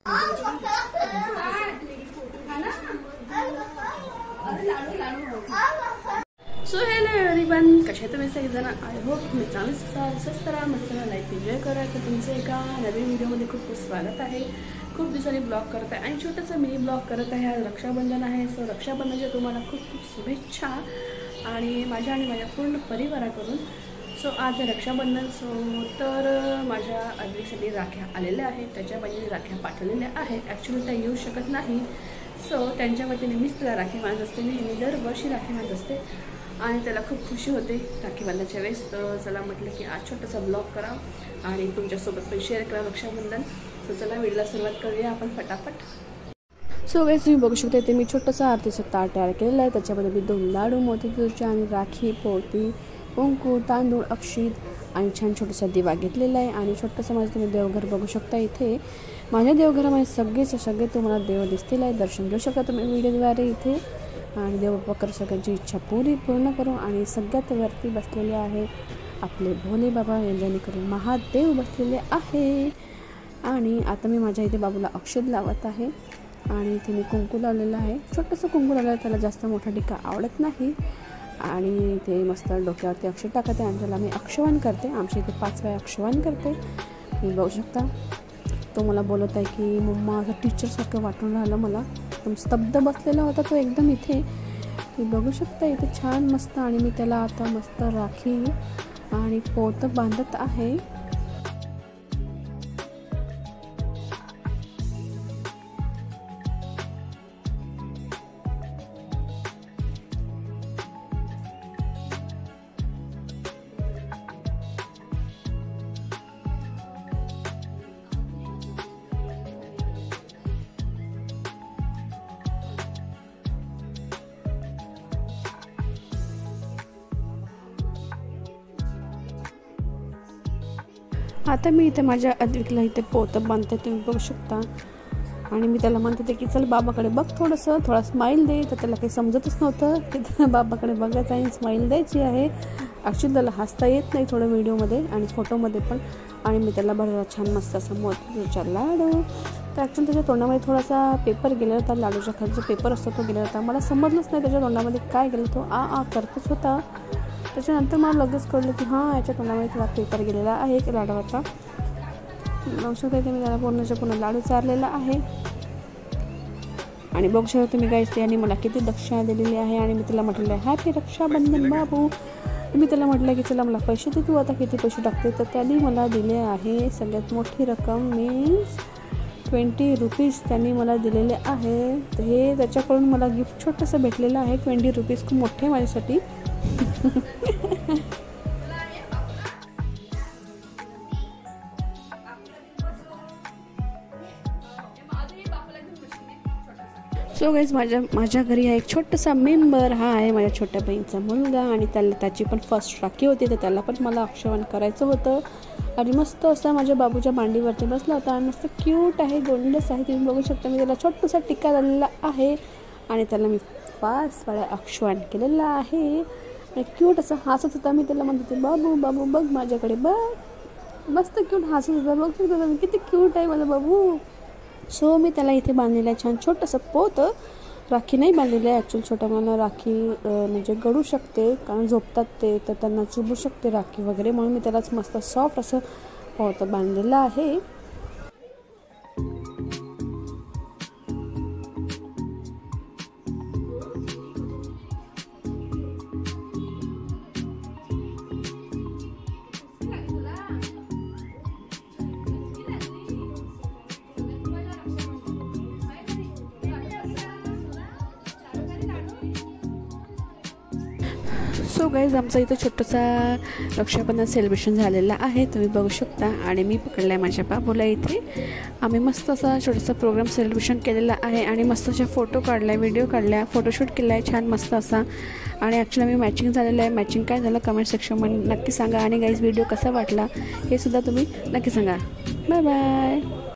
So hello everyone, कसे तुम्ही सगळेजण? आय होप तुम्ही चांगलेच असाल, स्वस्त राहा, मस्त लाईफ एन्जॉय करा. तर तुमचं एका नवीन व्हिडिओमध्ये खूप खूप स्वागत आहे. खूप दिवसांनी ब्लॉग करत आहे आणि छोटंसं मिनी ब्लॉग करत आहे. आज रक्षाबंधन आहे. सो रक्षाबंधनाच्या तुम्हाला खूप खूप शुभेच्छा आणि माझ्या पूर्ण परिवाराकडून. सो आज रक्षाबंधन. तर माझ्या आधीसाठी राख्या आलेल्या आहेत, त्याच्यामध्ये राख्या पाठवलेल्या आहेत. ॲक्च्युली त्या येऊ शकत नाही. सो त्यांच्या वतीने मीच त्याला राखी बांधत असते. नेहमी दरवर्षी राखी बांधत असते आणि त्याला खूप खुशी होते राखी बांधण्याच्या वेळेस. तर चला म्हटलं की आज छोटासा ब्लॉग करा आणि तुमच्यासोबत पण शेअर करा रक्षाबंधन. सो चला व्हिडिओला सुरुवात करूया आपण फटाफट. सो गाइस, तुम्ही बघू शकता ते मी छोटंसं आरतीचं ताट तयार केलेलं आहे. त्याच्यामध्ये मी 2 लाडू, मोतीचूरचे आणि राखी, पोळी, कुंकू, तांदूळ, अक्षित आणि छान छोटासा दिवा घेतलेला आहे. आणि छोटंसं माझं तुम्ही देवघर बघू शकता. इथे माझ्या देवघरामध्ये सगळे तुम्हाला देव दिसतील आहे. दर्शन घेऊ शकता तुम्ही व्हिडिओद्वारे इथे. आणि देवबाकर सगळ्यांची इच्छा पूर्ण करू. आणि सगळ्यात वरती बसलेले आहे आपले भोले बाबा, जेणेकरून महादेव बसलेले आहे. आणि आता मी माझ्या इथे बाबूला अक्षत लावत आहे आणि इथे मी कुंकू लावलेलं आहे. छोटंसं कुंकू लावलेलं, त्याला जास्त मोठा टिक्का आवडत नाही. आणि ते मस्त डोक्यावरती अक्षत टाकते आणि त्याला मी अक्षवान करते. आमच्या इथे 5 वेळा अक्षवान करते. मी बघू शकता तो मला बोलत आहे की मम्मा, असं टीचरसारखं वाटून राहिलं मला. एकदम स्तब्ध बसलेला होता तो एकदम इथे. मी बघू शकता इथे छान मस्त. आणि मी त्याला आता मस्त राखी आणि पोतं बांधत आहे. आता मी इथे माझ्या अद्विकला इथे पोतं बांधते, तुम्ही बघू शकता. आणि मी त्याला म्हणत होते की चल बाबाकडे बघ, थोडा स्माईल दे. तर त्याला काही समजतच नव्हतं की त्याला बाबाकडे बघायचं आहे, स्माईल द्यायची आहे. ॲक्च्युली त्याला हसता येत नाही थोडं व्हिडिओमध्ये आणि फोटोमध्ये पण. आणि मी त्याला बरं छान मस्त असं मोतीचूरचा लाडू. तर ॲक्च्युली त्याच्या तोंडामध्ये थोडासा पेपर गेलेला होता, लाडूच्या खाली जो पेपर असतो तो गेलेला होता. मला समजलंच नाही त्याच्या तोंडामध्ये काय गेलं. तो आ करतच होता. त्याच्यानंतर मला लगेच कळलं की हां, याच्या तोंडामध्ये थोडा पेपर गेलेला आहे लाडवाचा. बघू शकता मी त्याला पूर्ण लाडू चारलेला आहे. आणि बघू शकता तुम्ही गाईस, यांनी मला किती दक्षिणा दिलेली आहे. आणि मी त्याला म्हटलेलं आहे हॅपी रक्षाबंधन बाबू. मी त्याला म्हटलं की चला मला पैसे दे, तू आता किती पैसे टाकते. तर त्यांनी मला दिले आहे सगळ्यात मोठी रक्कम मीन्स 20 रुपीज त्यांनी मला दिलेले आहे. तर हे त्याच्याकडून मला गिफ्ट छोटंसं भेटलेलं आहे. 20 रुपीज खूप मोठे माझ्यासाठी. सो गाईज, माझ्या घरी हा एक छोटासा मेंबर. हा आहे माझ्या छोट्या बहिणीचा मुलगा. आणि त्याची पण फर्स्ट राखी होती, तर त्याला पण मला अक्षवान करायचं होतं. आणि मस्त असा माझ्या बाबूच्या मांडीवरती बसला होता. आणि मस्त क्यूट आहे, गोंडस आहे. तुम्ही बघू शकता मी त्याला छोटासा टिक्का झालेला आहे. आणि त्याला मी 5 वेळा अक्षवान केलेलं आहे. आणि क्यूट असं हसत होता. मी त्याला म्हणत होते बाबू बाबू बघ माझ्याकडे बघ. मस्त क्यूट हसत होता. बघ शकता मी किती क्यूट आहे माझा बाबू. सो मी त्याला इथे बांधलेलं आहे छान छोटंसं पोतं. राखी नाही बांधलेलं आहे ॲक्च्युली. छोट्या मुलांना राखी म्हणजे गळू शकते, कारण झोपतात ते, तर त्यांना चुबू शकते राखी वगैरे. म्हणून मी त्यालाच मस्त सॉफ्ट असं पोतं बांधलेलं आहे. सो गाईज, आमचं इथं छोटंसा रक्षाबंधन सेलिब्रेशन झालेलं आहे, तुम्ही बघू शकता. आणि मी पकडला आहे माझ्या बाबूला इथे. आम्ही मस्त असा छोटासा प्रोग्राम सेलिब्रेशन केलेला आहे. आणि मस्त अशा फोटो काढला, व्हिडिओ काढल्या, फोटोशूट केला आहे छान मस्त असा. आणि ॲक्च्युली आम्ही मॅचिंग झालेलं आहे. मॅचिंग काय झालं कमेंट सेक्शनमध्ये नक्की सांगा. आणि गाईज व्हिडिओ कसा वाटला हे सुद्धा तुम्ही नक्की सांगा. Bye bye.